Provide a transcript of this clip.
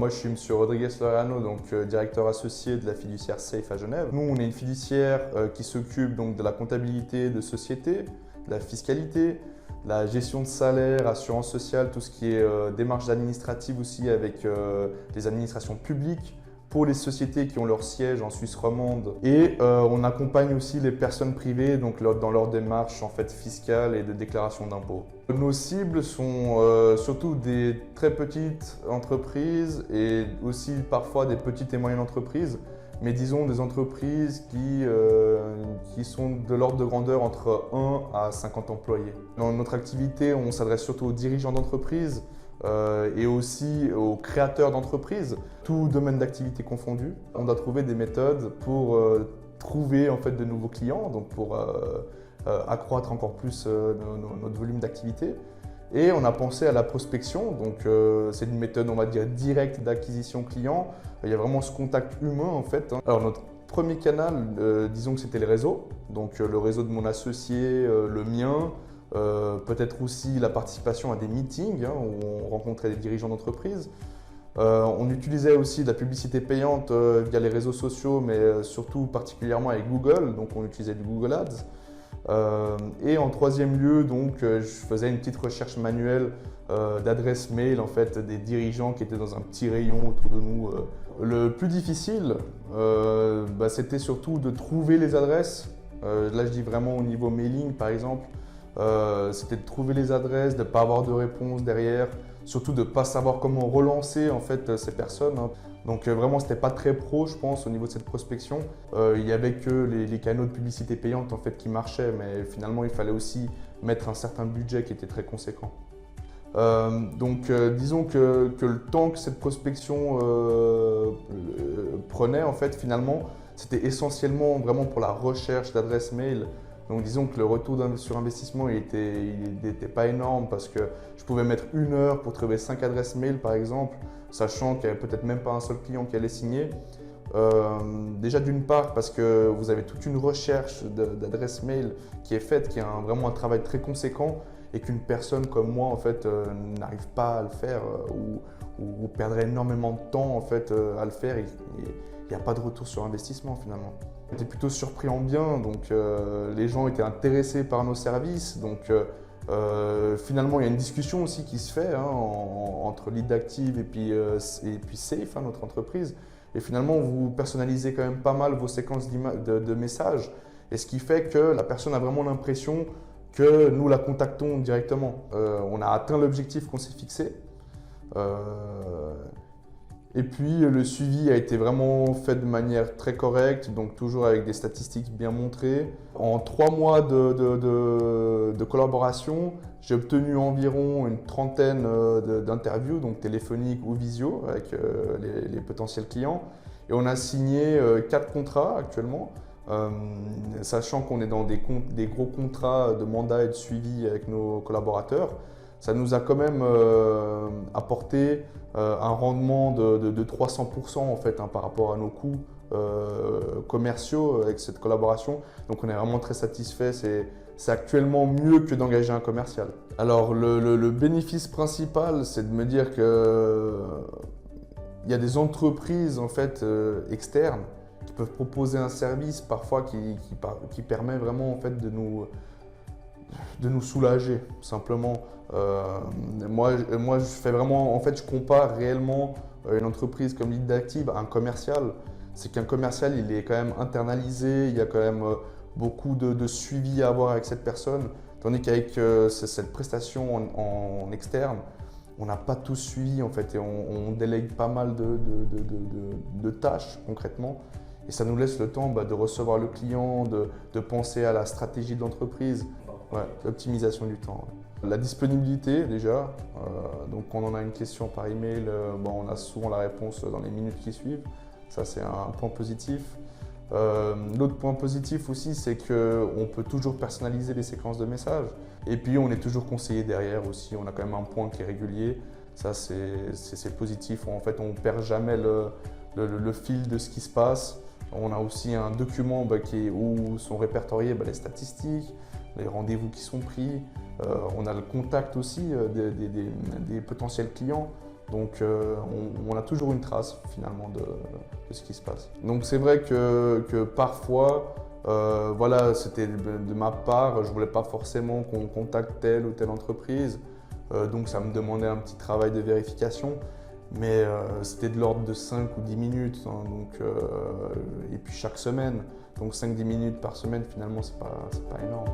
Moi, je suis Monsieur Rodriguez Lorano, donc directeur associé de la fiduciaire Safe à Genève. Nous, on est une fiduciaire qui s'occupe donc de la comptabilité de société, de la fiscalité, la gestion de salaire, assurance sociale, tout ce qui est démarches administratives aussi avec les administrations publiques pour les sociétés qui ont leur siège en Suisse romande. Et on accompagne aussi les personnes privées donc, dans leur démarche en fait, fiscale et de déclaration d'impôts. Nos cibles sont surtout des très petites entreprises et aussi parfois des petites et moyennes entreprises, mais disons des entreprises qui sont de l'ordre de grandeur entre 1 à 50 employés. Dans notre activité, on s'adresse surtout aux dirigeants d'entreprises, et aussi aux créateurs d'entreprises, tout domaine d'activité confondu. On doit trouver des méthodes pour trouver en fait, de nouveaux clients, donc pour accroître encore plus notre volume d'activité. Et on a pensé à la prospection, donc c'est une méthode on va dire directe d'acquisition client. Il y a vraiment ce contact humain en fait. Alors notre premier canal, disons que c'était les réseaux, donc le réseau de mon associé, le mien. Peut-être aussi la participation à des meetings où on rencontrait des dirigeants d'entreprise. On utilisait aussi de la publicité payante via les réseaux sociaux, mais surtout particulièrement avec Google, donc on utilisait du Google Ads. Et en troisième lieu, donc, je faisais une petite recherche manuelle d'adresses mail en fait, des dirigeants qui étaient dans un petit rayon autour de nous. Le plus difficile, c'était surtout de trouver les adresses. Là, je dis vraiment au niveau mailing, par exemple. C'était de trouver les adresses, de ne pas avoir de réponse derrière, surtout de ne pas savoir comment relancer en fait, ces personnes. Donc vraiment, ce n'était pas très pro, je pense, au niveau de cette prospection. Il n'y avait que les canaux de publicité payante en fait, qui marchaient, mais finalement, il fallait aussi mettre un certain budget qui était très conséquent. Disons que le temps que cette prospection prenait, en fait, finalement, c'était essentiellement vraiment pour la recherche d'adresses mail. Donc disons que le retour sur investissement n'était pas énorme parce que je pouvais mettre 1 heure pour trouver 5 adresses mail par exemple, sachant qu'il n'y avait peut-être même pas un seul client qui allait signer. Déjà d'une part parce que vous avez toute une recherche d'adresses mail qui est faite, qui est vraiment un travail très conséquent et qu'une personne comme moi en fait n'arrive pas à le faire ou perdrait énormément de temps en fait à le faire et il n'y a pas de retour sur investissement finalement. J'étais plutôt surpris en bien, donc les gens étaient intéressés par nos services. Donc finalement, il y a une discussion aussi qui se fait entre Lead Active et puis Safe, notre entreprise. Et finalement, vous personnalisez quand même pas mal vos séquences de messages. Et ce qui fait que la personne a vraiment l'impression que nous la contactons directement. On a atteint l'objectif qu'on s'est fixé. Et puis le suivi a été vraiment fait de manière très correcte, donc toujours avec des statistiques bien montrées. En 3 mois de collaboration, j'ai obtenu environ une trentaine d'interviews, donc téléphoniques ou visio, avec les potentiels clients. Et on a signé 4 contrats actuellement, sachant qu'on est dans des gros contrats de mandat et de suivi avec nos collaborateurs. Ça nous a quand même apporté un rendement de 300% en fait, par rapport à nos coûts commerciaux avec cette collaboration. Donc on est vraiment très satisfait. C'est actuellement mieux que d'engager un commercial. Alors le bénéfice principal, c'est de me dire qu'il y a des entreprises en fait, externes qui peuvent proposer un service parfois qui permet vraiment en fait, de nous soulager simplement. Moi je fais vraiment, en fait je compare réellement une entreprise comme Lead Active à un commercial. C'est qu'un commercial il est quand même internalisé, il y a quand même beaucoup de suivi à avoir avec cette personne, tandis qu'avec cette prestation en externe, on n'a pas tout suivi en fait et on délègue pas mal de tâches concrètement. Et ça nous laisse le temps de recevoir le client, de penser à la stratégie de l'entreprise. Ouais, l'optimisation du temps. Ouais. La disponibilité déjà, donc quand on a une question par email, on a souvent la réponse dans les minutes qui suivent. Ça c'est un point positif. L'autre point positif aussi, c'est qu'on peut toujours personnaliser les séquences de messages. Et puis on est toujours conseillé derrière aussi, on a quand même un point qui est régulier. Ça c'est positif, en fait on ne perd jamais le fil de ce qui se passe. On a aussi un document où sont répertoriées les statistiques, les rendez-vous qui sont pris. On a le contact aussi des potentiels clients. Donc on a toujours une trace finalement de ce qui se passe. Donc c'est vrai que parfois, voilà, c'était de ma part, je ne voulais pas forcément qu'on contacte telle ou telle entreprise, donc ça me demandait un petit travail de vérification, mais c'était de l'ordre de 5 ou 10 minutes, hein, donc, et puis chaque semaine, donc 5-10 minutes par semaine finalement c'est pas énorme.